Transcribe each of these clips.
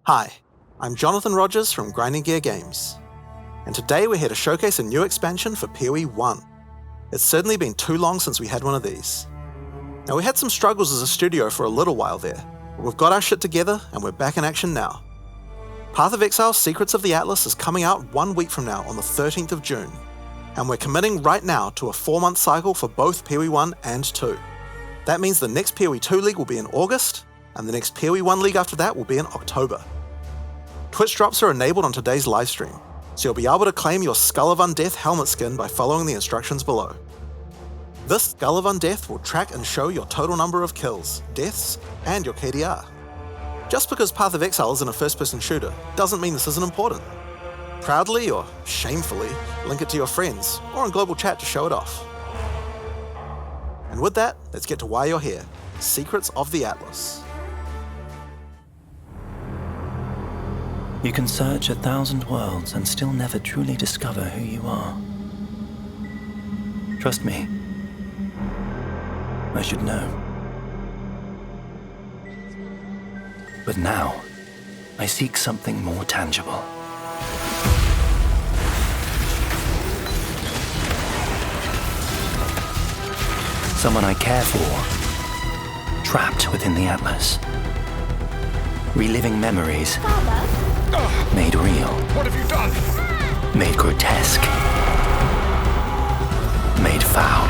Hi, I'm Jonathan Rogers from Grinding Gear Games, and today we're here to showcase a new expansion for PoE 1. It's certainly been too long since we had one of these. Now, we had some struggles as a studio for a little while there, but we've got our shit together and we're back in action now. Path of Exile Secrets of the Atlas is coming out 1 week from now on the 13th of June, and we're committing right now to a 4-month cycle for both PoE 1 and 2. That means the next PoE 2 League will be in August, and the next PoE 1 League after that will be in October. Twitch drops are enabled on today's livestream, so you'll be able to claim your Skull of Undeath helmet skin by following the instructions below. This Skull of Undeath will track and show your total number of kills, deaths, and your KDR. Just because Path of Exile isn't a first-person shooter doesn't mean this isn't important. Proudly or shamefully, link it to your friends or in global chat to show it off. And with that, let's get to why you're here, Secrets of the Atlas. You can search 1,000 worlds and still never truly discover who you are. Trust me, I should know. But now, I seek something more tangible. Someone I care for, trapped within the Atlas. Reliving memories. Made real. What have you done? Made grotesque. Made foul.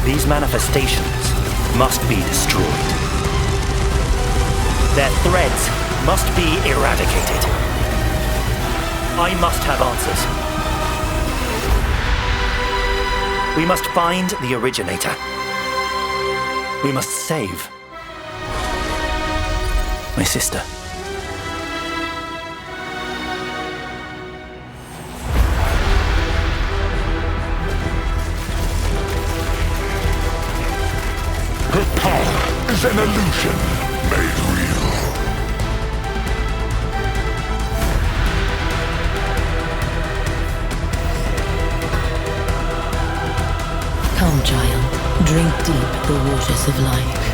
These manifestations must be destroyed. Their threads must be eradicated. I must have answers. We must find the Originator. We must save my sister. Her power is an illusion made real. Come, child. Drink deep the waters of life.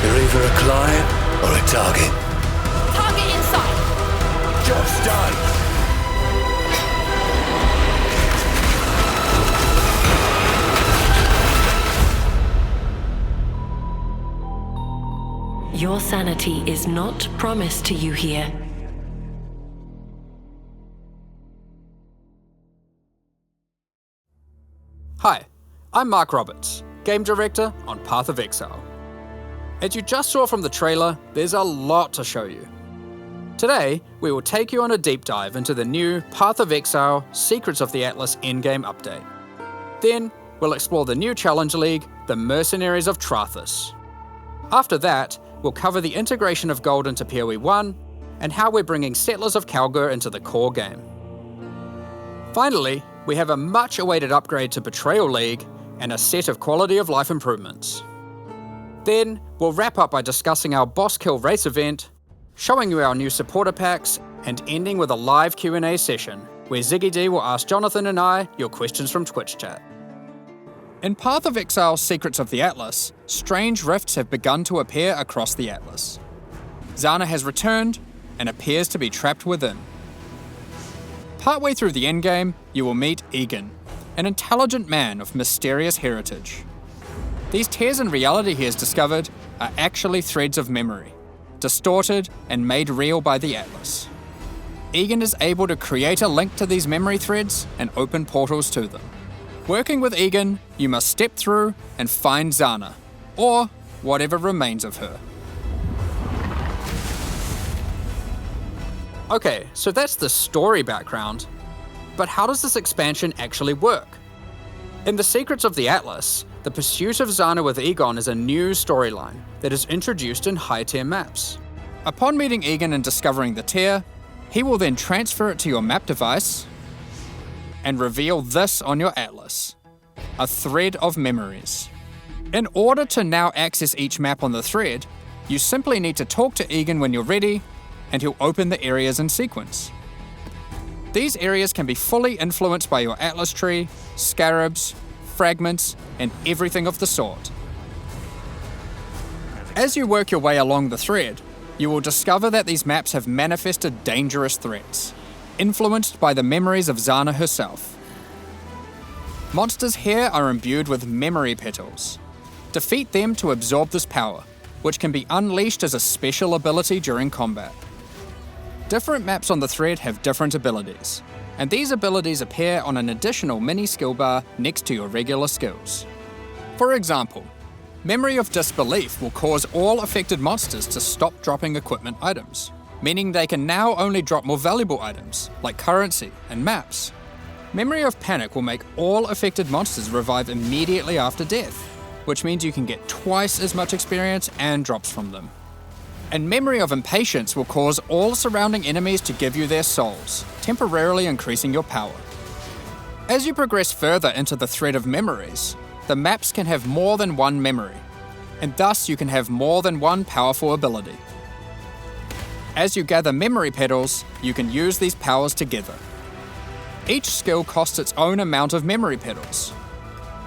You're either a client or a target. Target inside. Job's done. Your sanity is not promised to you here. Hi, I'm Mark Roberts, Game Director on Path of Exile. As you just saw from the trailer, there's a lot to show you. Today, we will take you on a deep dive into the new Path of Exile Secrets of the Atlas endgame update. Then, we'll explore the new Challenge League, the Mercenaries of Trarthus. After that, we'll cover the integration of gold into PoE 1 and how we're bringing Settlers of Kalgur into the core game. Finally, we have a much-awaited upgrade to Betrayal League and a set of quality of life improvements. Then, we'll wrap up by discussing our Boss Kill race event, showing you our new supporter packs, and ending with a live Q&A session, where Ziggy D will ask Jonathan and I your questions from Twitch chat. In Path of Exile Secrets of the Atlas, strange rifts have begun to appear across the Atlas. Zana has returned, and appears to be trapped within. Partway through the endgame, you will meet Egan, an intelligent man of mysterious heritage. These tears in reality he has discovered are actually threads of memory, distorted and made real by the Atlas. Egan is able to create a link to these memory threads and open portals to them. Working with Egan, you must step through and find Zana, or whatever remains of her. Okay, so that's the story background, but how does this expansion actually work? In the Secrets of the Atlas, the pursuit of Zana with Egon is a new storyline that is introduced in high-tier maps. Upon meeting Egan and discovering the tier, he will then transfer it to your map device and reveal this on your Atlas, a thread of memories. In order to now access each map on the thread, you simply need to talk to Egan when you're ready, and he'll open the areas in sequence. These areas can be fully influenced by your Atlas tree, scarabs, fragments, and everything of the sort. As you work your way along the thread, you will discover that these maps have manifested dangerous threats, influenced by the memories of Zana herself. Monsters here are imbued with memory petals. Defeat them to absorb this power, which can be unleashed as a special ability during combat. Different maps on the thread have different abilities, and these abilities appear on an additional mini skill bar next to your regular skills. For example, Memory of Disbelief will cause all affected monsters to stop dropping equipment items, meaning they can now only drop more valuable items, like currency and maps. Memory of Panic will make all affected monsters revive immediately after death, which means you can get twice as much experience and drops from them. And Memory of Impatience will cause all surrounding enemies to give you their souls, temporarily increasing your power. As you progress further into the thread of memories, the maps can have more than one memory, and thus you can have more than one powerful ability. As you gather memory petals, you can use these powers together. Each skill costs its own amount of memory petals.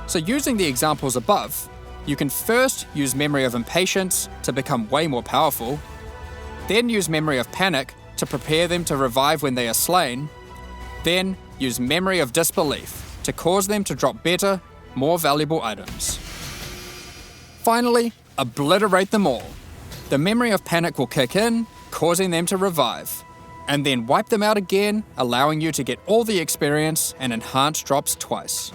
So using the examples above, you can first use Memory of Impatience to become way more powerful, then use Memory of Panic to prepare them to revive when they are slain, then use Memory of Disbelief to cause them to drop better, more valuable items. Finally, obliterate them all. The Memory of Panic will kick in, causing them to revive, and then wipe them out again, allowing you to get all the experience and enhanced drops twice.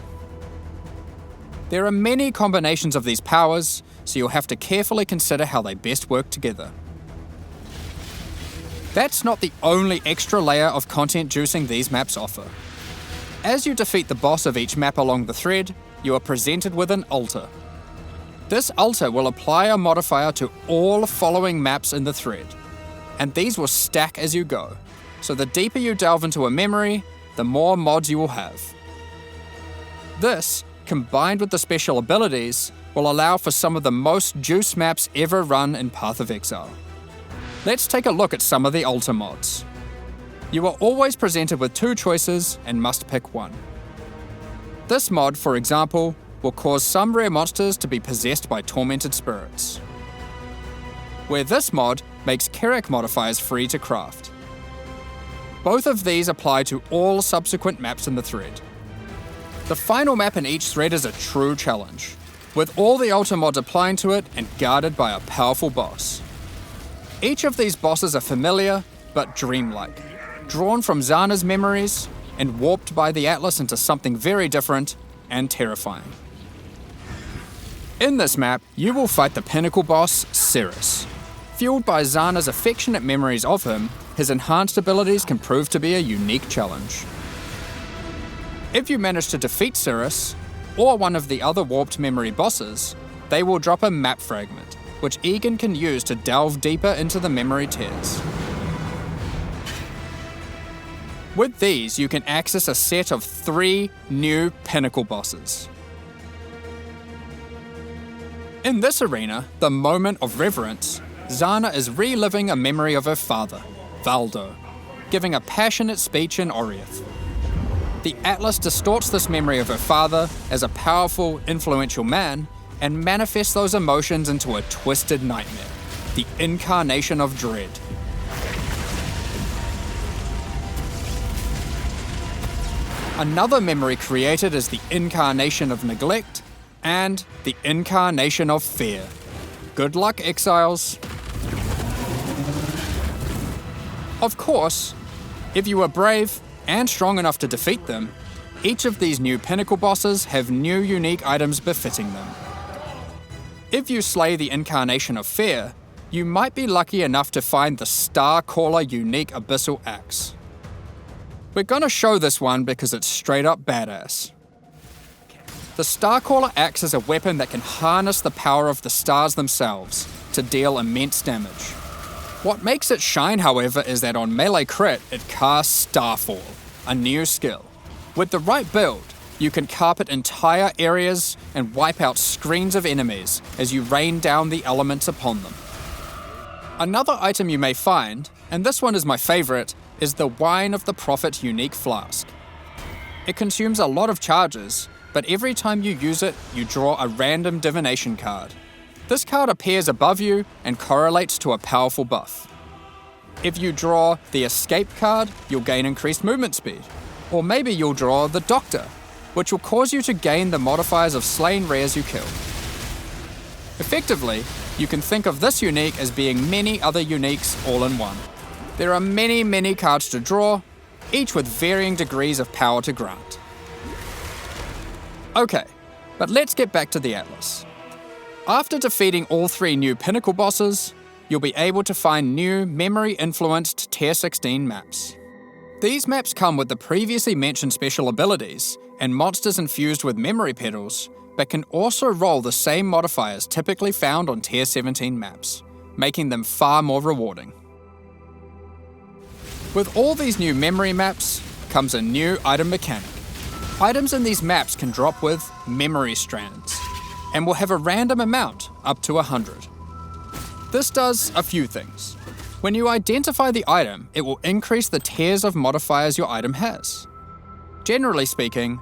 There are many combinations of these powers, so you'll have to carefully consider how they best work together. That's not the only extra layer of content juicing these maps offer. As you defeat the boss of each map along the thread, you are presented with an altar. This altar will apply a modifier to all following maps in the thread, and these will stack as you go, so the deeper you delve into a memory, the more mods you will have. This, combined with the special abilities, will allow for some of the most juice maps ever run in Path of Exile. Let's take a look at some of the altar mods. You are always presented with two choices and must pick one. This mod, for example, will cause some rare monsters to be possessed by tormented spirits, where this mod makes Kerak modifiers free to craft. Both of these apply to all subsequent maps in the thread. The final map in each thread is a true challenge, with all the altar mods applying to it and guarded by a powerful boss. Each of these bosses are familiar, but dreamlike, drawn from Zana's memories and warped by the Atlas into something very different and terrifying. In this map, you will fight the Pinnacle boss, Cirrus. Fueled by Zana's affectionate memories of him, his enhanced abilities can prove to be a unique challenge. If you manage to defeat Cirrus, or one of the other warped memory bosses, they will drop a map fragment, which Egan can use to delve deeper into the memory tears. With these, you can access a set of 3 new Pinnacle bosses. In this arena, the Moment of Reverence, Zana is reliving a memory of her father, Valdo, giving a passionate speech in Oriath. The Atlas distorts this memory of her father as a powerful, influential man and manifests those emotions into a twisted nightmare, the incarnation of dread. Another memory created is the incarnation of neglect and the incarnation of fear. Good luck, exiles. Of course, if you are brave and strong enough to defeat them, each of these new Pinnacle bosses have new unique items befitting them. If you slay the incarnation of fear, you might be lucky enough to find the Starcaller unique Abyssal Axe. We're gonna show this one because it's straight up badass. The Starcaller Axe is a weapon that can harness the power of the stars themselves to deal immense damage. What makes it shine, however, is that on melee crit, it casts Starfall, a new skill. With the right build, you can carpet entire areas and wipe out screens of enemies as you rain down the elements upon them. Another item you may find, and this one is my favorite, is the Wine of the Prophet unique flask. It consumes a lot of charges, but every time you use it, you draw a random divination card. This card appears above you and correlates to a powerful buff. If you draw the Escape card, you'll gain increased movement speed. Or maybe you'll draw the Doctor, which will cause you to gain the modifiers of slain rares you kill. Effectively, you can think of this unique as being many other uniques all in one. There are many cards to draw, each with varying degrees of power to grant. Okay, but let's get back to the Atlas. After defeating all 3 new Pinnacle bosses, you'll be able to find new memory-influenced Tier 16 maps. These maps come with the previously mentioned special abilities and monsters infused with memory petals, but can also roll the same modifiers typically found on Tier 17 maps, making them far more rewarding. With all these new memory maps comes a new item mechanic. Items in these maps can drop with memory strands, and will have a random amount, up to 100. This does a few things. When you identify the item, it will increase the tiers of modifiers your item has. Generally speaking,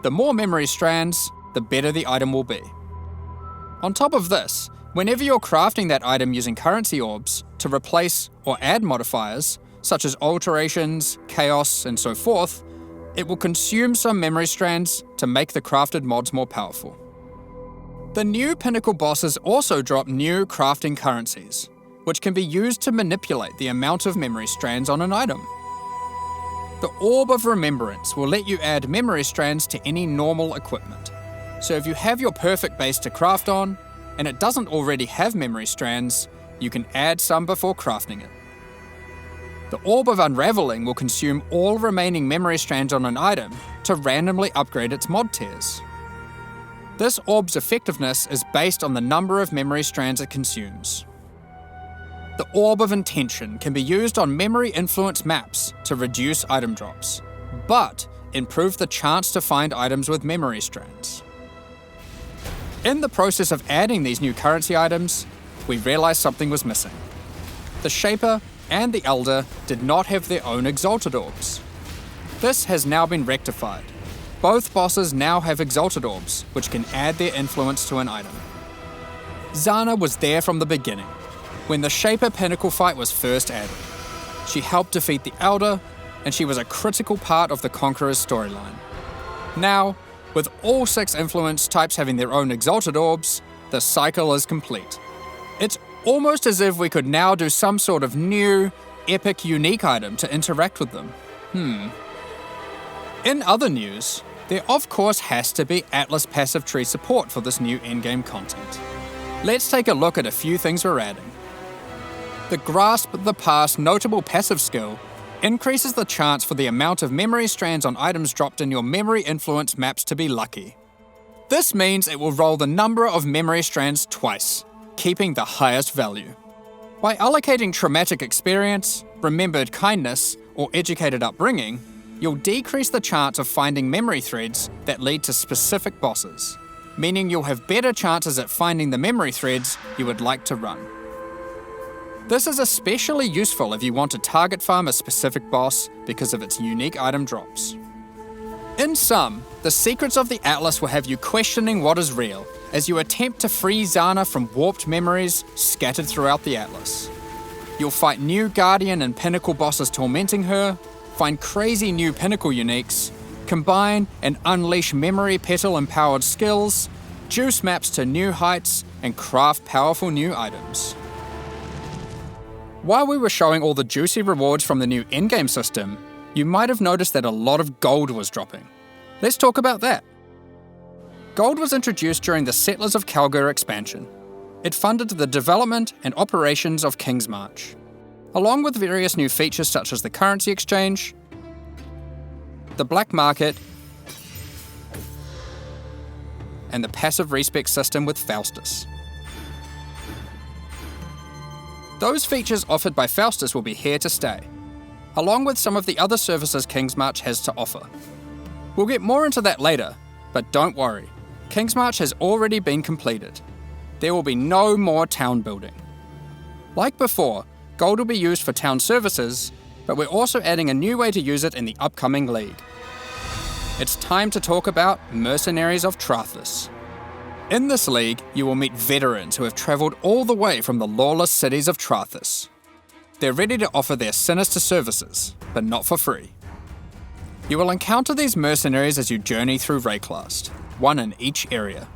the more memory strands, the better the item will be. On top of this, whenever you're crafting that item using currency orbs to replace or add modifiers, such as alterations, chaos, and so forth, it will consume some memory strands to make the crafted mods more powerful. The new Pinnacle bosses also drop new crafting currencies, which can be used to manipulate the amount of memory strands on an item. The Orb of Remembrance will let you add memory strands to any normal equipment. So if you have your perfect base to craft on, and it doesn't already have memory strands, you can add some before crafting it. The Orb of Unraveling will consume all remaining memory strands on an item to randomly upgrade its mod tiers. This orb's effectiveness is based on the number of memory strands it consumes. The Orb of Intention can be used on memory influence maps to reduce item drops, but improve the chance to find items with memory strands. In the process of adding these new currency items, we realized something was missing. The Shaper and the Elder did not have their own Exalted Orbs. This has now been rectified. Both bosses now have Exalted Orbs, which can add their influence to an item. Zana was there from the beginning, when the Shaper Pinnacle fight was first added. She helped defeat the Elder, and she was a critical part of the Conqueror's storyline. Now, with all 6 influence types having their own Exalted Orbs, the cycle is complete. It's almost as if we could now do some sort of new, epic, unique item to interact with them. In other news, there of course has to be Atlas passive tree support for this new endgame content. Let's take a look at a few things we're adding. The Grasp the Past notable passive skill increases the chance for the amount of memory strands on items dropped in your memory influence maps to be lucky. This means it will roll the number of memory strands twice, keeping the highest value. By allocating traumatic experience, remembered kindness, or educated upbringing, you'll decrease the chance of finding memory threads that lead to specific bosses, meaning you'll have better chances at finding the memory threads you would like to run. This is especially useful if you want to target farm a specific boss because of its unique item drops. In sum, the secrets of the Atlas will have you questioning what is real as you attempt to free Zana from warped memories scattered throughout the Atlas. You'll fight new Guardian and Pinnacle bosses tormenting her, find crazy new Pinnacle uniques, combine and unleash memory petal-empowered skills, juice maps to new heights, and craft powerful new items. While we were showing all the juicy rewards from the new endgame system, you might have noticed that a lot of gold was dropping. Let's talk about that. Gold was introduced during the Settlers of Kalgur expansion. It funded the development and operations of King's March, along with various new features such as the currency exchange, the black market, and the passive respec system with Faustus. Those features offered by Faustus will be here to stay, along with some of the other services King's March has to offer. We'll get more into that later, but don't worry, King's March has already been completed. There will be no more town building. Like before, gold will be used for town services, but we're also adding a new way to use it in the upcoming league. it's time to talk about Mercenaries of Trarthus. In this league, you will meet veterans who have travelled all the way from the lawless cities of Trarthus. They're ready to offer their sinister services, but not for free. You will encounter these mercenaries as you journey through Rayclast, one in each area.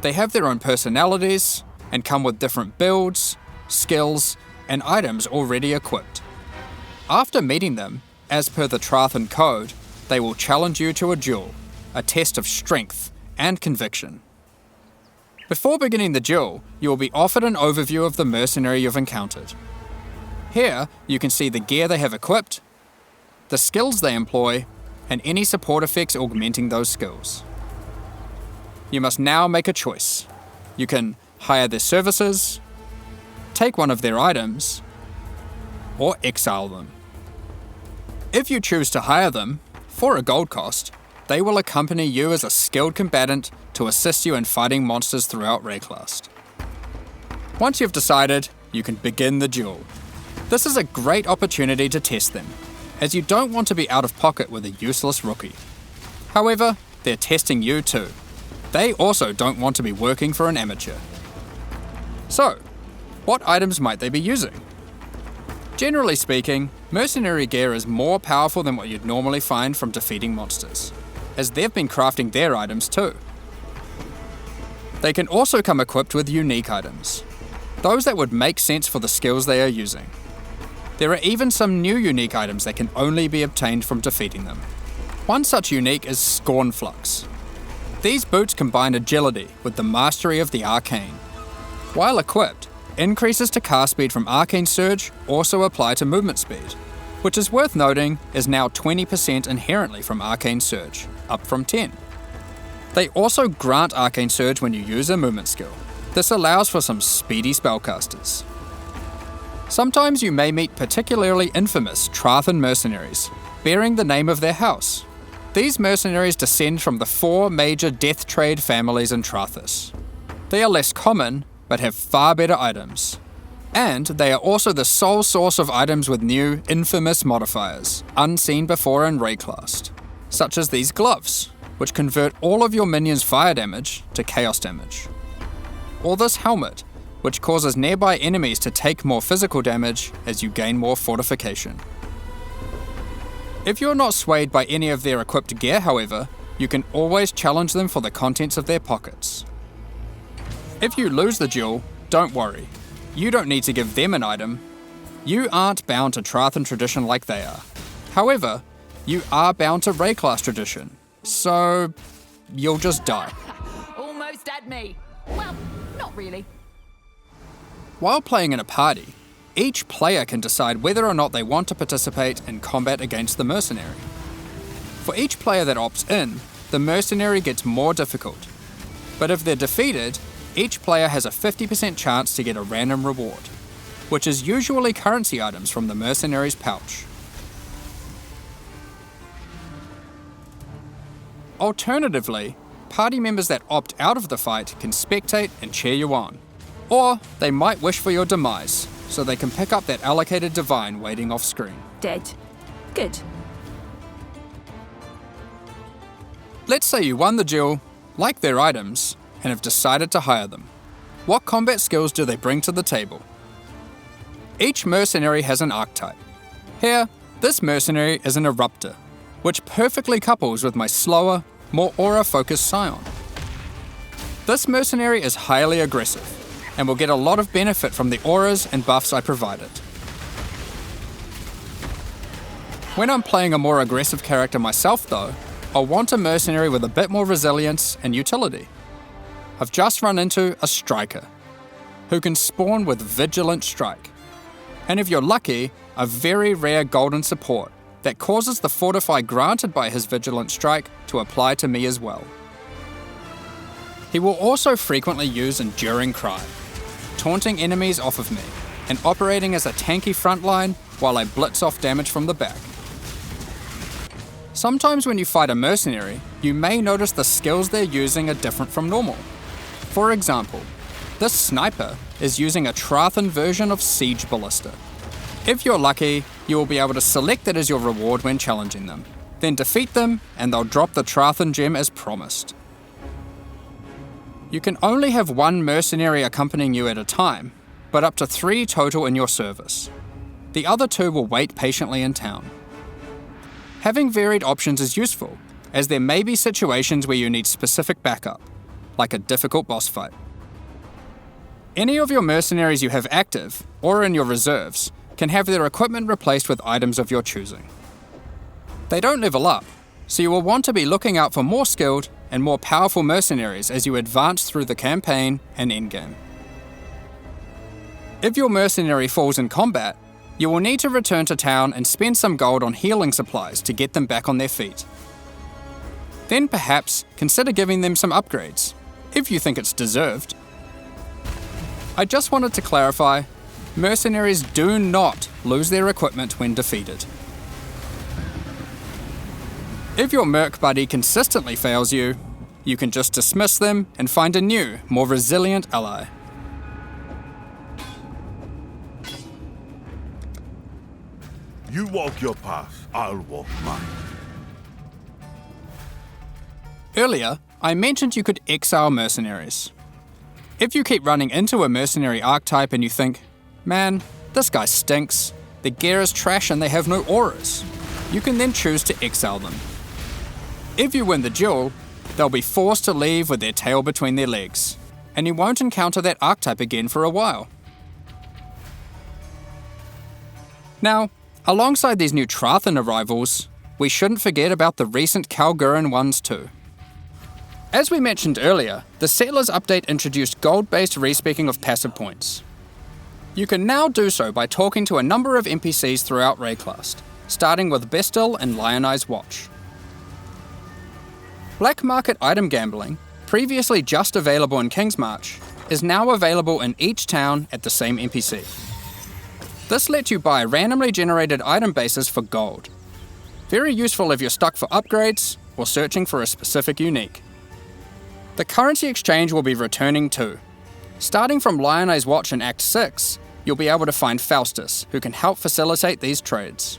They have their own personalities and come with different builds, skills, and items already equipped. After meeting them, as per the Trarthan code, they will challenge you to a duel, a test of strength and conviction. Before beginning the duel, you will be offered an overview of the mercenary you've encountered. Here, you can see the gear they have equipped, the skills they employ, and any support effects augmenting those skills. You must now make a choice. You can hire their services, take one of their items, or exile them. If you choose to hire them, for a gold cost, they will accompany you as a skilled combatant to assist you in fighting monsters throughout Rayclast. Once you've decided, you can begin the duel. This is a great opportunity to test them, as you don't want to be out of pocket with a useless rookie. However, they're testing you too. They also don't want to be working for an amateur. So, what items might they be using? Generally speaking, mercenary gear is more powerful than what you'd normally find from defeating monsters, as they've been crafting their items too. They can also come equipped with unique items, those that would make sense for the skills they are using. There are even some new unique items that can only be obtained from defeating them. One such unique is Scornflux. These boots combine agility with the mastery of the arcane. While equipped, increases to cast speed from Arcane Surge also apply to movement speed, which is worth noting is now 20% inherently from Arcane Surge, up from 10. They also grant Arcane Surge when you use a movement skill. This allows for some speedy spellcasters. Sometimes you may meet particularly infamous Trarthan mercenaries, bearing the name of their house. These mercenaries descend from the 4 major death trade families in Trarthus. They are less common, but have far better items. And they are also the sole source of items with new, infamous modifiers, unseen before in Rayclast, such as these gloves, which convert all of your minions' fire damage to chaos damage. Or this helmet, which causes nearby enemies to take more physical damage as you gain more fortification. If you're not swayed by any of their equipped gear, however, you can always challenge them for the contents of their pockets. If you lose the duel, don't worry. You don't need to give them an item. You aren't bound to Trarthan tradition like they are. However, you are bound to Rayclast tradition, so you'll just die. Almost at me. Well, not really. While playing in a party, each player can decide whether or not they want to participate in combat against the mercenary. For each player that opts in, the mercenary gets more difficult. But if they're defeated, each player has a 50% chance to get a random reward, which is usually currency items from the mercenary's pouch. Alternatively, party members that opt out of the fight can spectate and cheer you on. Or they might wish for your demise, so they can pick up that allocated divine waiting off screen. Dead. Good. Let's say you won the duel, like their items, and have decided to hire them. What combat skills do they bring to the table? Each mercenary has an archetype. Here, this mercenary is an Eruptor, which perfectly couples with my slower, more aura-focused Scion. This mercenary is highly aggressive, and will get a lot of benefit from the auras and buffs I provided. When I'm playing a more aggressive character myself though, I'll want a mercenary with a bit more resilience and utility. I've just run into a Striker, who can spawn with Vigilant Strike, and if you're lucky, a very rare golden support that causes the fortify granted by his Vigilant Strike to apply to me as well. He will also frequently use Enduring Cry, taunting enemies off of me, and operating as a tanky frontline while I blitz off damage from the back. Sometimes when you fight a mercenary, you may notice the skills they're using are different from normal. For example, this sniper is using a Trarthan version of Siege Ballista. If you're lucky, you will be able to select it as your reward when challenging them. Then defeat them, and they'll drop the Trarthus gem as promised. You can only have one mercenary accompanying you at a time, but up to 3 total in your service. The other 2 will wait patiently in town. Having varied options is useful, as there may be situations where you need specific backup, like a difficult boss fight. Any of your mercenaries you have active, or in your reserves, can have their equipment replaced with items of your choosing. They don't level up, so you will want to be looking out for more skilled and more powerful mercenaries as you advance through the campaign and endgame. If your mercenary falls in combat, you will need to return to town and spend some gold on healing supplies to get them back on their feet. Then perhaps consider giving them some upgrades, if you think it's deserved. I just wanted to clarify, mercenaries do not lose their equipment when defeated. If your merc buddy consistently fails you, you can just dismiss them and find a new, more resilient ally. You walk your path, I'll walk mine. Earlier, I mentioned you could exile mercenaries. If you keep running into a mercenary archetype and you think, man, this guy stinks, their gear is trash and they have no auras, you can then choose to exile them. If you win the duel, they'll be forced to leave with their tail between their legs, and you won't encounter that archetype again for a while. Now, alongside these new Trarthus arrivals, we shouldn't forget about the recent Kalguran ones too. As we mentioned earlier, the Settlers update introduced gold-based respeccing of passive points. You can now do so by talking to a number of NPCs throughout Rayclast, starting with Bestil and Lionized Watch. Black market item gambling, previously just available in Kingsmarch, is now available in each town at the same NPC. This lets you buy randomly generated item bases for gold. Very useful if you're stuck for upgrades or searching for a specific unique. The currency exchange will be returning too. Starting from Lionized Watch in Act 6, you'll be able to find Faustus, who can help facilitate these trades.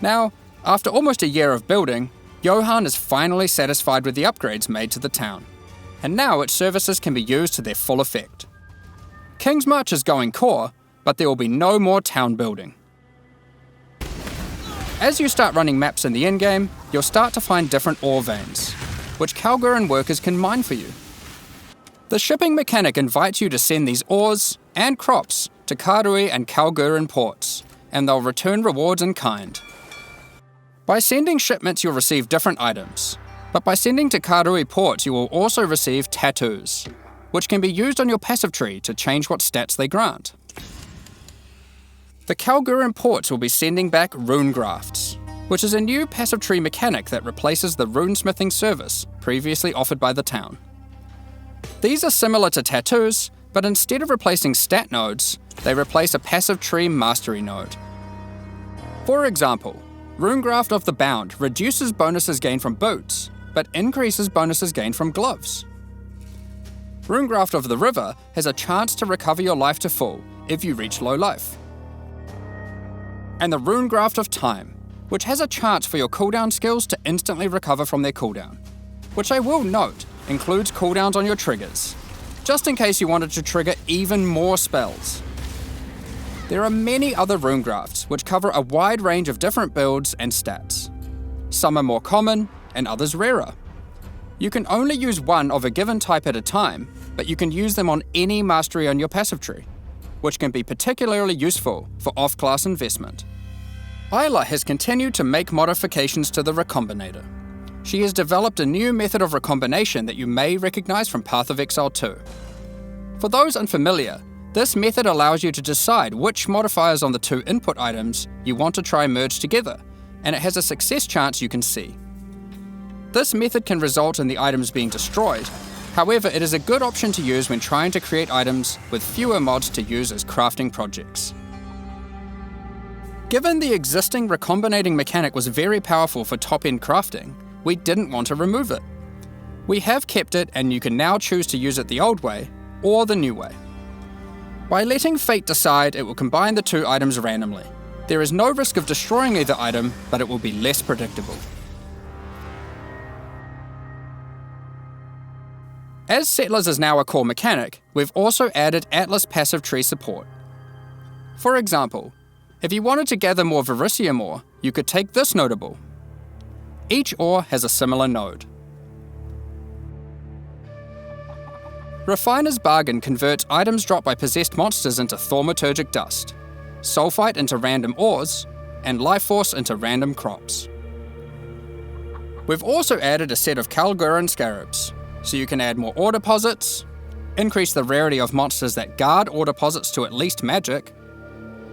Now, after almost a year of building, Johan is finally satisfied with the upgrades made to the town, and now its services can be used to their full effect. Kingsmarch is going core, but there will be no more town building. As you start running maps in the endgame, you'll start to find different ore veins, which Kalguran workers can mine for you. The shipping mechanic invites you to send these ores and crops to Karui and Kalguran ports, and they'll return rewards in kind. By sending shipments, you'll receive different items, but by sending to Karui ports, you will also receive tattoos, which can be used on your passive tree to change what stats they grant. The Kalguran ports will be sending back rune grafts, which is a new passive tree mechanic that replaces the runesmithing service previously offered by the town. These are similar to tattoos, but instead of replacing stat nodes, they replace a passive tree mastery node. For example, Runegraft of the Bound reduces bonuses gained from boots, but increases bonuses gained from gloves. Runegraft of the River has a chance to recover your life to full if you reach low life. And the Runegraft of Time, which has a chance for your cooldown skills to instantly recover from their cooldown, which I will note includes cooldowns on your triggers, just in case you wanted to trigger even more spells. There are many other Runegrafts which cover a wide range of different builds and stats. Some are more common and others rarer. You can only use one of a given type at a time, but you can use them on any mastery on your passive tree, which can be particularly useful for off-class investment. Isla has continued to make modifications to the Recombinator. She has developed a new method of recombination that you may recognize from Path of Exile 2. For those unfamiliar, this method allows you to decide which modifiers on the 2 input items you want to try merge together, and it has a success chance you can see. This method can result in the items being destroyed. However, it is a good option to use when trying to create items with fewer mods to use as crafting projects. Given the existing recombinating mechanic was very powerful for top-end crafting, we didn't want to remove it. We have kept it, and you can now choose to use it the old way or the new way. By letting fate decide, it will combine the 2 items randomly, There is no risk of destroying either item, but it will be less predictable. As Settlers is now a core mechanic, we've also added Atlas passive tree support. For example, if you wanted to gather more Verisium ore, you could take this notable. Each ore has a similar node. Refiner's Bargain converts items dropped by possessed monsters into thaumaturgic dust, sulfite into random ores, and life force into random crops. We've also added a set of Kalguran Scarabs, so you can add more ore deposits, increase the rarity of monsters that guard ore deposits to at least magic,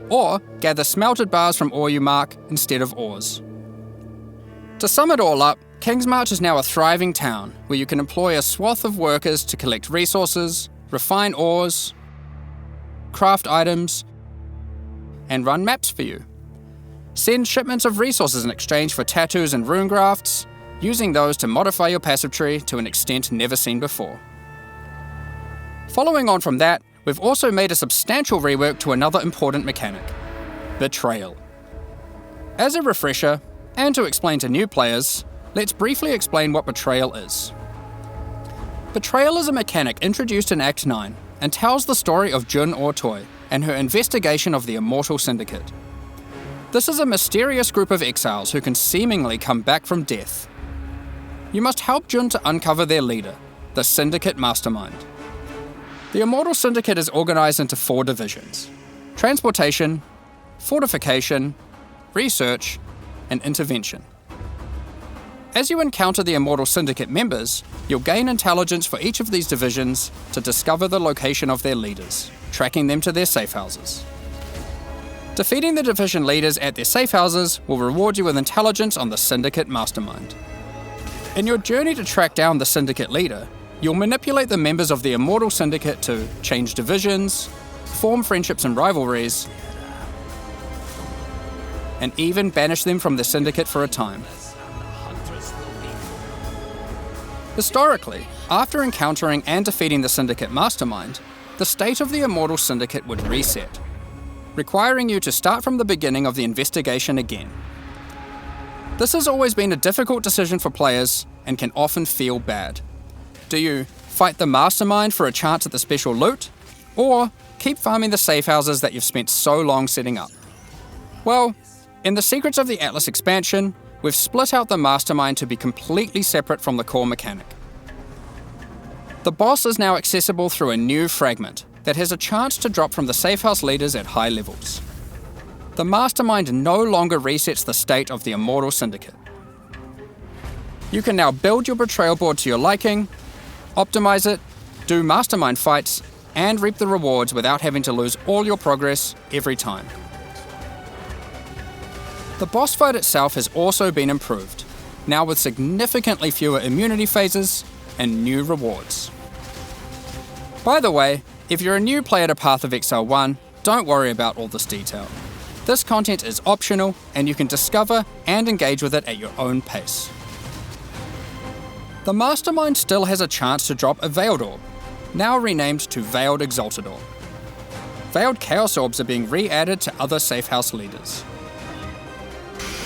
or gather smelted bars from ore you mark instead of ores. To sum it all up, Kingsmarch is now a thriving town where you can employ a swath of workers to collect resources, refine ores, craft items, and run maps for you. Send shipments of resources in exchange for tattoos and rune grafts, using those to modify your passive tree to an extent never seen before. Following on from that, we've also made a substantial rework to another important mechanic, Betrayal. As a refresher, and to explain to new players, let's briefly explain what Betrayal is. Betrayal is a mechanic introduced in Act 9 and tells the story of Jun Ortoy and her investigation of the Immortal Syndicate. This is a mysterious group of exiles who can seemingly come back from death. You must help Jun to uncover their leader, the Syndicate Mastermind. The Immortal Syndicate is organised into 4 divisions: Transportation, Fortification, Research, and Intervention. As you encounter the Immortal Syndicate members, you'll gain intelligence for each of these divisions to discover the location of their leaders, tracking them to their safe houses. Defeating the division leaders at their safe houses will reward you with intelligence on the Syndicate Mastermind. In your journey to track down the Syndicate leader, you'll manipulate the members of the Immortal Syndicate to change divisions, form friendships and rivalries, and even banish them from the Syndicate for a time. Historically, after encountering and defeating the Syndicate Mastermind, the state of the Immortal Syndicate would reset, requiring you to start from the beginning of the investigation again. This has always been a difficult decision for players and can often feel bad. Do you fight the Mastermind for a chance at the special loot, or keep farming the safe houses that you've spent so long setting up? Well, in the Secrets of the Atlas expansion, we've split out the Mastermind to be completely separate from the core mechanic. The boss is now accessible through a new fragment that has a chance to drop from the safe house leaders at high levels. The Mastermind no longer resets the state of the Immortal Syndicate. You can now build your Betrayal board to your liking, optimize it, do Mastermind fights, and reap the rewards without having to lose all your progress every time. The boss fight itself has also been improved, now with significantly fewer immunity phases and new rewards. By the way, if you're a new player to Path of Exile 1, don't worry about all this detail. This content is optional, and you can discover and engage with it at your own pace. The Mastermind still has a chance to drop a Veiled Orb, now renamed to Veiled Exalted Orb. Veiled Chaos Orbs are being re-added to other safe house leaders.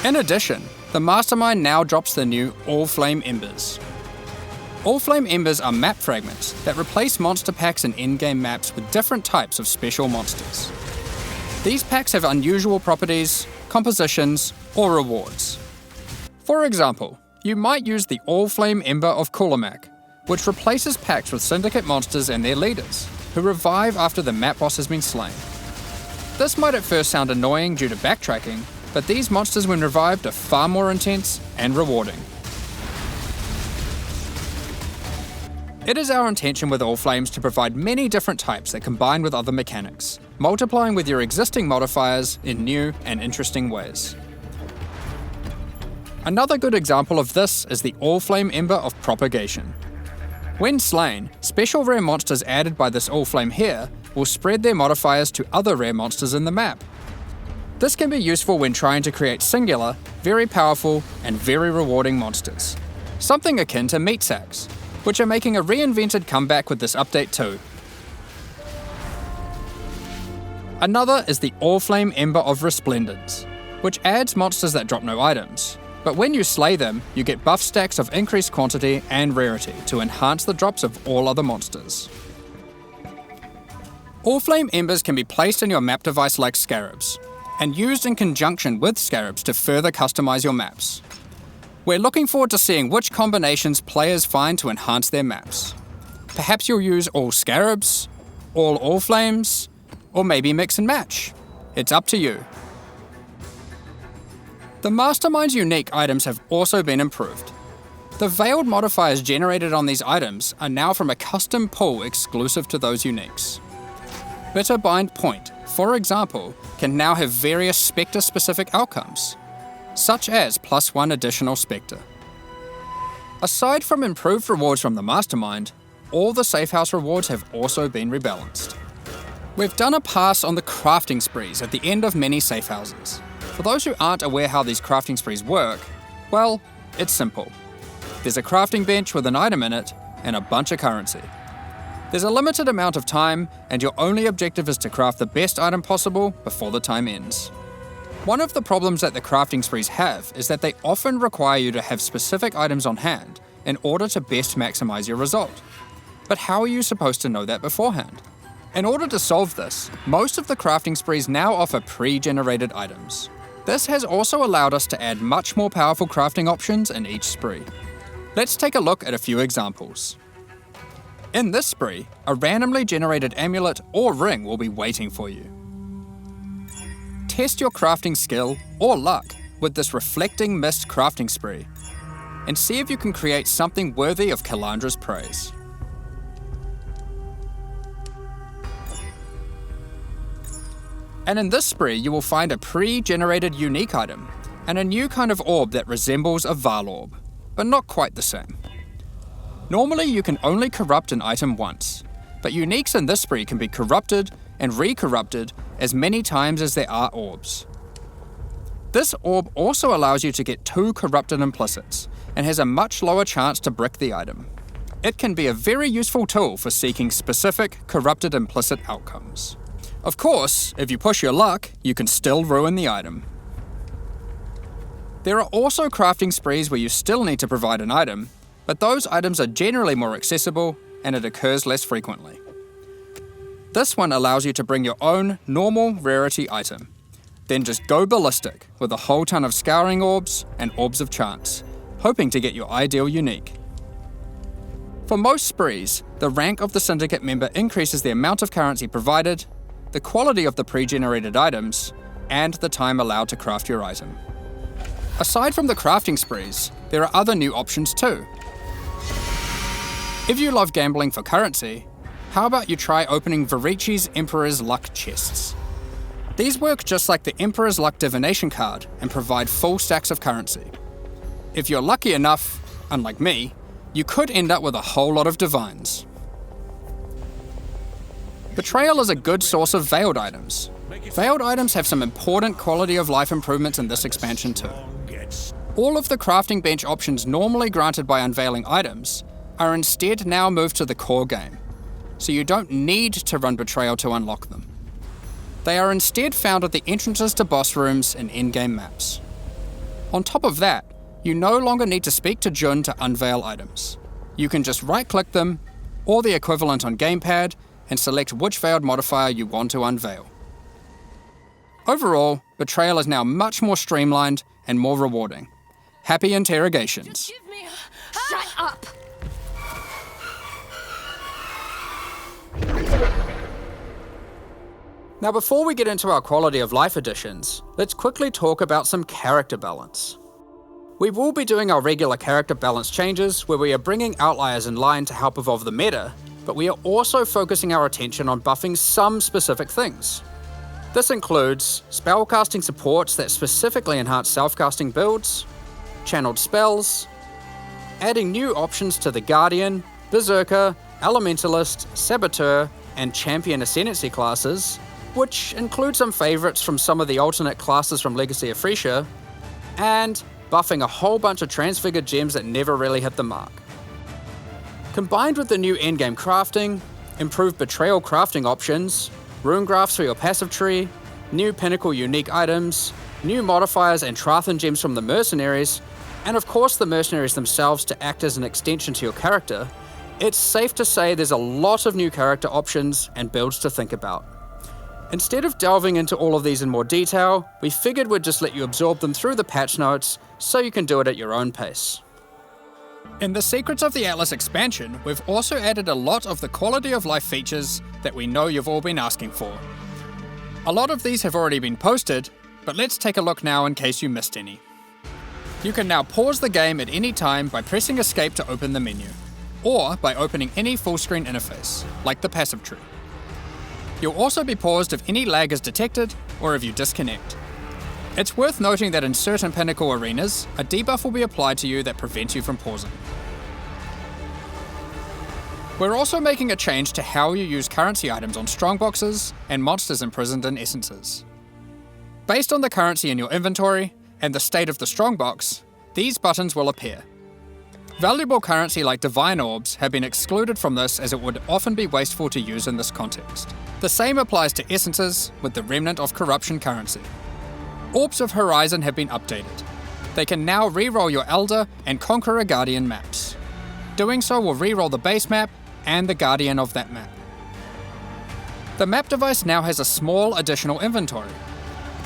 In addition, the Mastermind now drops the new All Flame Embers. All Flame Embers are map fragments that replace monster packs in endgame maps with different types of special monsters. These packs have unusual properties, compositions, or rewards. For example, you might use the All Flame Ember of Kulamak, which replaces packs with Syndicate monsters and their leaders, who revive after the map boss has been slain. This might at first sound annoying due to backtracking, but these monsters when revived are far more intense and rewarding. It is our intention with All Flames to provide many different types that combine with other mechanics, multiplying with your existing modifiers in new and interesting ways. Another good example of this is the All Flame Ember of Propagation. When slain, special rare monsters added by this All Flame here will spread their modifiers to other rare monsters in the map. This can be useful when trying to create singular, very powerful, and very rewarding monsters. Something akin to meat sacks, which are making a reinvented comeback with this update too. Another is the All-Flame Ember of Resplendence, which adds monsters that drop no items, but when you slay them, you get buff stacks of increased quantity and rarity to enhance the drops of all other monsters. All-Flame Embers can be placed in your map device like scarabs, and used in conjunction with scarabs to further customize your maps. We're looking forward to seeing which combinations players find to enhance their maps. Perhaps you'll use all scarabs, all flames, or maybe mix and match. It's up to you. The Mastermind's unique items have also been improved. The veiled modifiers generated on these items are now from a custom pool exclusive to those uniques. Bitterbind Point, for example, can now have various Spectre-specific outcomes, such as +1 additional Spectre. Aside from improved rewards from the Mastermind, all the Safehouse rewards have also been rebalanced. We've done a pass on the crafting sprees at the end of many Safehouses. For those who aren't aware how these crafting sprees work, well, it's simple. There's a crafting bench with an item in it, and a bunch of currency. There's a limited amount of time, and your only objective is to craft the best item possible before the time ends. One of the problems that the crafting sprees have is that they often require you to have specific items on hand in order to best maximize your result. But how are you supposed to know that beforehand? In order to solve this, most of the crafting sprees now offer pre-generated items. This has also allowed us to add much more powerful crafting options in each spree. Let's take a look at a few examples. In this spree, a randomly generated amulet or ring will be waiting for you. Test your crafting skill or luck with this Reflecting Mist crafting spree, and see if you can create something worthy of Kalandra's praise. And in this spree, you will find a pre-generated unique item, and a new kind of orb that resembles a Val orb, but not quite the same. Normally you can only corrupt an item once, but uniques in this spree can be corrupted and re-corrupted as many times as there are orbs. This orb also allows you to get 2 corrupted implicits, and has a much lower chance to brick the item. It can be a very useful tool for seeking specific corrupted implicit outcomes. Of course, if you push your luck, you can still ruin the item. There are also crafting sprees where you still need to provide an item, but those items are generally more accessible and it occurs less frequently. This one allows you to bring your own normal rarity item, then just go ballistic with a whole ton of scouring orbs and orbs of chance, hoping to get your ideal unique. For most sprees, the rank of the Syndicate member increases the amount of currency provided, the quality of the pre-generated items, and the time allowed to craft your item. Aside from the crafting sprees, there are other new options too. If you love gambling for currency, how about you try opening Varici's Emperor's Luck chests? These work just like the Emperor's Luck divination card and provide full stacks of currency. If you're lucky enough, unlike me, you could end up with a whole lot of divines. Betrayal is a good source of veiled items. Veiled items have some important quality of life improvements in this expansion too. All of the crafting bench options normally granted by unveiling items are instead now moved to the core game, so you don't need to run Betrayal to unlock them. They are instead found at the entrances to boss rooms and endgame maps. On top of that, you no longer need to speak to Jun to unveil items. You can just right-click them, or the equivalent on gamepad, and select which veiled modifier you want to unveil. Overall, Betrayal is now much more streamlined and more rewarding. Happy interrogations. Shut up! Now before we get into our quality of life additions, let's quickly talk about some character balance. We will be doing our regular character balance changes where we are bringing outliers in line to help evolve the meta, but we are also focusing our attention on buffing some specific things. This includes spellcasting supports that specifically enhance self-casting builds, channeled spells, adding new options to the Guardian, Berserker, Elementalist, Saboteur, and Champion Ascendancy classes, which include some favourites from some of the alternate classes from Legacy of Frisia, and buffing a whole bunch of transfigured gems that never really hit the mark. Combined with the new endgame crafting, improved Betrayal crafting options, rune graphs for your passive tree, new Pinnacle unique items, new modifiers and Trarthus gems from the Mercenaries, and of course the Mercenaries themselves to act as an extension to your character, it's safe to say there's a lot of new character options and builds to think about. Instead of delving into all of these in more detail, we figured we'd just let you absorb them through the patch notes so you can do it at your own pace. In the Secrets of the Atlas expansion, we've also added a lot of the quality of life features that we know you've all been asking for. A lot of these have already been posted, but let's take a look now in case you missed any. You can now pause the game at any time by pressing escape to open the menu, or by opening any full screen interface, like the passive tree. You'll also be paused if any lag is detected or if you disconnect. It's worth noting that in certain Pinnacle arenas, a debuff will be applied to you that prevents you from pausing. We're also making a change to how you use currency items on strongboxes and monsters imprisoned in essences. Based on the currency in your inventory and the state of the strongbox, these buttons will appear. Valuable currency like divine orbs have been excluded from this as it would often be wasteful to use in this context. The same applies to essences with the remnant of corruption currency. Orbs of Horizon have been updated. They can now reroll your Elder and Conqueror Guardian maps. Doing so will reroll the base map and the Guardian of that map. The map device now has a small additional inventory.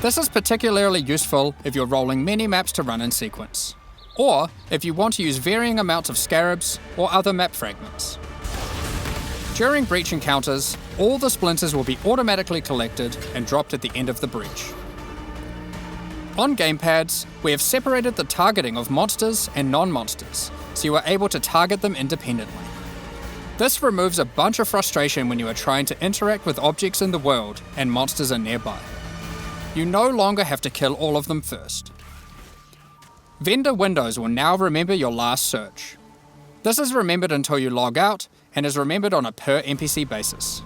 This is particularly useful if you're rolling many maps to run in sequence, or if you want to use varying amounts of scarabs or other map fragments. During breach encounters, all the splinters will be automatically collected and dropped at the end of the breach. On gamepads, we have separated the targeting of monsters and non-monsters, so you are able to target them independently. This removes a bunch of frustration when you are trying to interact with objects in the world and monsters are nearby. You no longer have to kill all of them first. Vendor windows will now remember your last search. This is remembered until you log out and is remembered on a per NPC basis.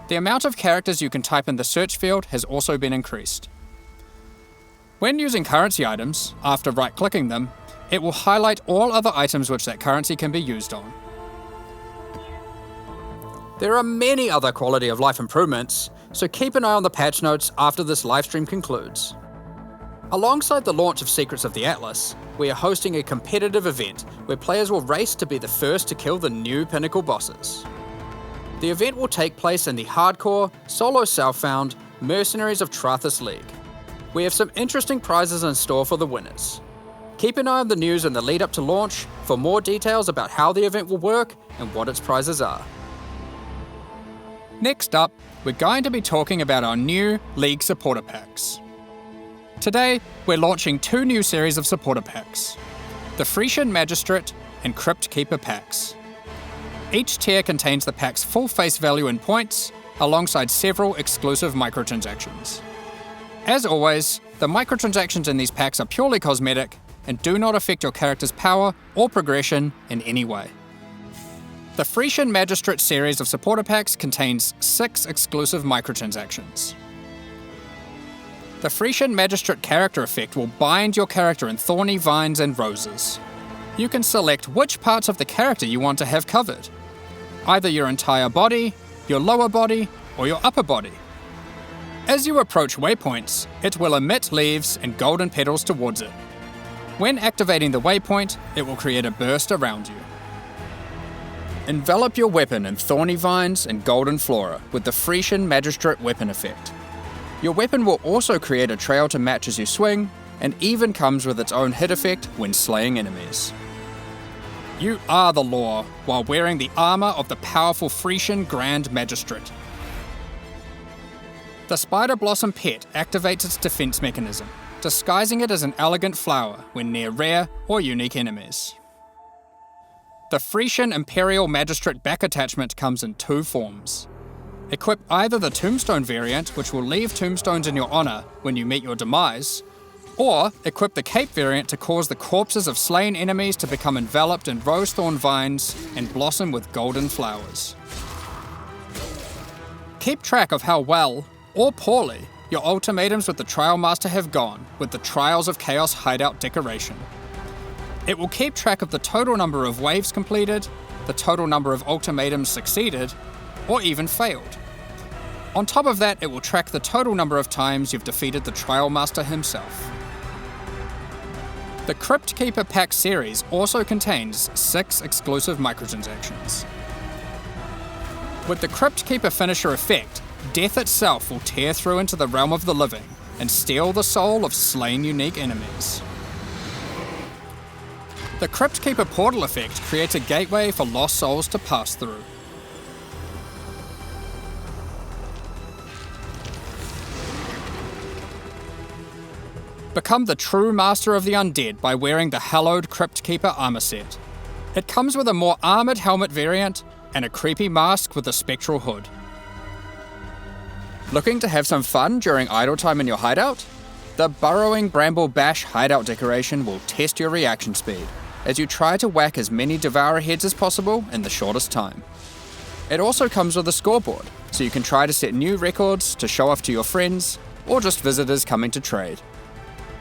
The amount of characters you can type in the search field has also been increased. When using currency items, after right-clicking them, it will highlight all other items which that currency can be used on. There are many other quality of life improvements, so keep an eye on the patch notes after this livestream concludes. Alongside the launch of Secrets of the Atlas, we are hosting a competitive event where players will race to be the first to kill the new Pinnacle bosses. The event will take place in the hardcore, solo self-found Mercenaries of Trarthus League. We have some interesting prizes in store for the winners. Keep an eye on the news in the lead up to launch for more details about how the event will work and what its prizes are. Next up, we're going to be talking about our new League supporter packs. Today, we're launching two new series of supporter packs, the Frisian Magistrate and Crypt Keeper packs. Each tier contains the pack's full face value in points, alongside several exclusive microtransactions. As always, the microtransactions in these packs are purely cosmetic and do not affect your character's power or progression in any way. The Frisian Magistrate series of supporter packs contains 6 exclusive microtransactions. The Frisian Magistrate character effect will bind your character in thorny vines and roses. You can select which parts of the character you want to have covered, either your entire body, your lower body, or your upper body. As you approach waypoints, it will emit leaves and golden petals towards it. When activating the waypoint, it will create a burst around you. Envelop your weapon in thorny vines and golden flora with the Frisian Magistrate weapon effect. Your weapon will also create a trail to match as you swing, and even comes with its own hit effect when slaying enemies. You are the law while wearing the armor of the powerful Frisian Grand Magistrate. The Spider Blossom pet activates its defense mechanism, disguising it as an elegant flower when near rare or unique enemies. The Frisian Imperial Magistrate back attachment comes in 2 forms. Equip either the Tombstone variant, which will leave tombstones in your honor when you meet your demise, or equip the Cape variant to cause the corpses of slain enemies to become enveloped in rose-thorn vines and blossom with golden flowers. Keep track of how well, or poorly, your ultimatums with the Trial Master have gone with the Trials of Chaos hideout decoration. It will keep track of the total number of waves completed, the total number of ultimatums succeeded, or even failed. On top of that, it will track the total number of times you've defeated the Trial Master himself. The Crypt Keeper Pack series also contains 6 exclusive microtransactions. With the Crypt Keeper finisher effect, death itself will tear through into the realm of the living and steal the soul of slain unique enemies. The Crypt Keeper portal effect creates a gateway for lost souls to pass through. Become the true master of the undead by wearing the hallowed Crypt Keeper armor set. It comes with a more armored helmet variant and a creepy mask with a spectral hood. Looking to have some fun during idle time in your hideout? The Burrowing Bramble Bash hideout decoration will test your reaction speed as you try to whack as many Devourer heads as possible in the shortest time. It also comes with a scoreboard, so you can try to set new records to show off to your friends or just visitors coming to trade.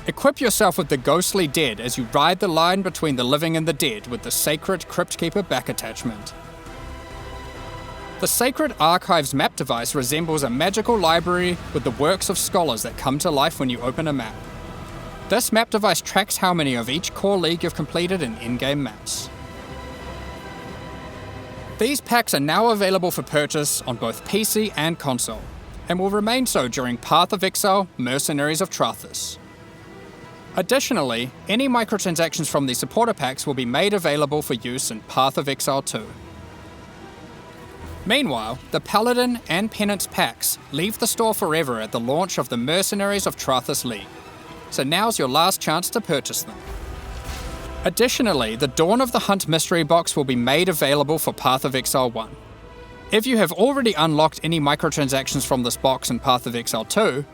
Equip yourself with the Ghostly Dead as you ride the line between the living and the dead with the Sacred Crypt Keeper back attachment. The Sacred Archives map device resembles a magical library with the works of scholars that come to life when you open a map. This map device tracks how many of each core league you've completed in in-game maps. These packs are now available for purchase on both PC and console, and will remain so during Path of Exile, Mercenaries of Trarthus. Additionally, any microtransactions from these supporter packs will be made available for use in Path of Exile 2. Meanwhile, the Paladin and Penance packs leave the store forever at the launch of the Mercenaries of Trarthus League, so now's your last chance to purchase them. Additionally, the Dawn of the Hunt mystery box will be made available for Path of Exile 1. If you have already unlocked any microtransactions from this box in Path of Exile 2,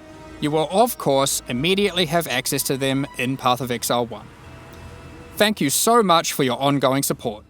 you will of course immediately have access to them in Path of Exile 1. Thank you so much for your ongoing support.